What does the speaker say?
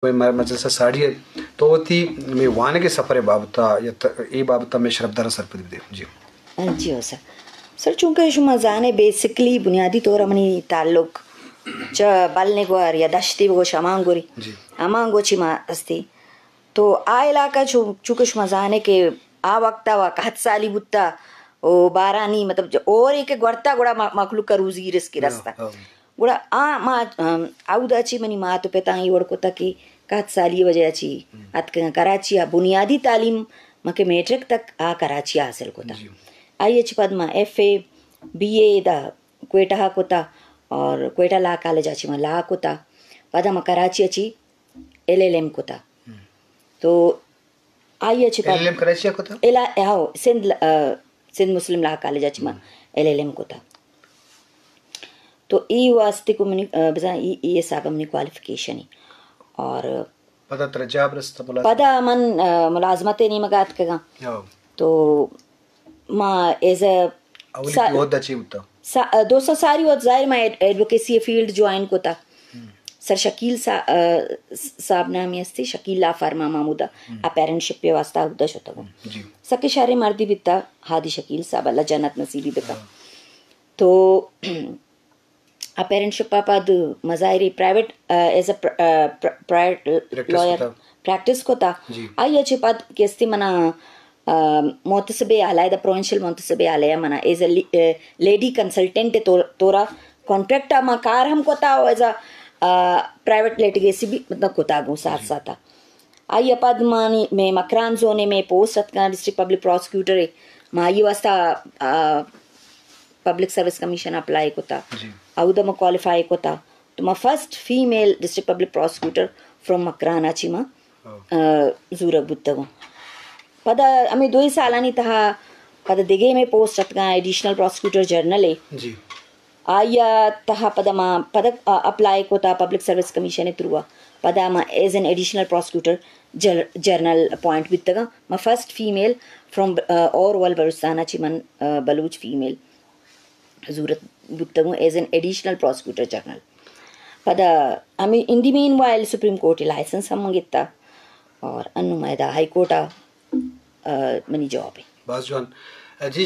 मजलसा साड़ी है तो ती मैं वाने के सफर बाबता या ए बाबता में शरफदार सरपद दे जी जी हो सर चूंकि शुमा जाने बेसिकली बुनियादी तौर मनी ताल्लुक च बलने गोर या दश्ती वो शमांगुरी अमांगो चिमा अस्ती तो आ इलाका चूंकि शुमा जाने के आ वक्ता वा कहत साली बुत्ता ओ बारानी मतलब और एक गुड़ता गुड़ा मखलूक का रूजी रिस्क रास्ता गुड़ा आ मा आउदाची मनी मा तो पेता ही वड़ को तकी कहत साली वजह अच्छी अत कराची आ बुनियादी तालीम मके मैट्रिक तक आ कराची हासिल कोता आई एच पद मा FA BA दा क्वेटा कोता और क्वेटा ला कॉलेज अच्छी मा ला कोता पद मा कराची अच्छी LLM कोता तो आई एच पद LLM कराची कोता एला आओ सिंध मुस्लिम ला कॉलेज अच्छी मा LLM कोता तो ई वास्ते को मनी बजा ये साहब हमने क्वालिफिकेशन ही और पता तरजाब रस्ता बोला पदा मन मुलाजमत नहीं मगात कगा तो माँ एज अ दोस्तों सारी और जाहिर मैं एडवोकेसी फील्ड ज्वाइन को था सर शकील साहब नाम यस्ती शकील ला फार्मा मामूदा अपेरेंटशिप पे वास्ता उद्देश्य होता वो सके शारे मर्दी बिता हादी शकील साहब अल्लाह जन्नत नसीबी बिता तो अपेरेंटशिप पापा मजायरी private as a private lawyer practice को था आई अच्छे पद केस्ती मना मोतसबे आलाय द प्रोविंशियल मोतसबे आलाय मना एज अ लेडी कंसल्टेंट तोरा कॉन्ट्रैक्ट मा कार हम को था एज अ प्राइवेट लिटिगेसी भी मतलब को था गो साथ साथ आई पद मानी में मकरान जोने में post Ratna district public prosecutor है माई वास्ता पब्लिक सर्विस कमीशन अप्लाई को था आउदम क्वालिफाई को था तो मैं first female district public prosecutor from मकराना चिमा जूरक बुद्धगो पद हमें 2 साल नहीं था पद दिगे में पोस्ट रत्ना एडिशनल प्रोसिक्यूटर जनरल है जी आया तहा पदमा पद अप्लाई को था पब्लिक सर्विस कमीशन थ्रू पदमा as an additional prosecutor general appoint बितगा मैं फर्स्ट फीमेल फ्रॉम और वल बलूचिस्तान चिमन बलूच फीमेल जरूरत बुतगो as an additional prosecutor general पद हमें in the meanwhile Supreme Court license हम मंगिता और अनुमैदा हाई कोर्ट मनी जॉब है बस जॉन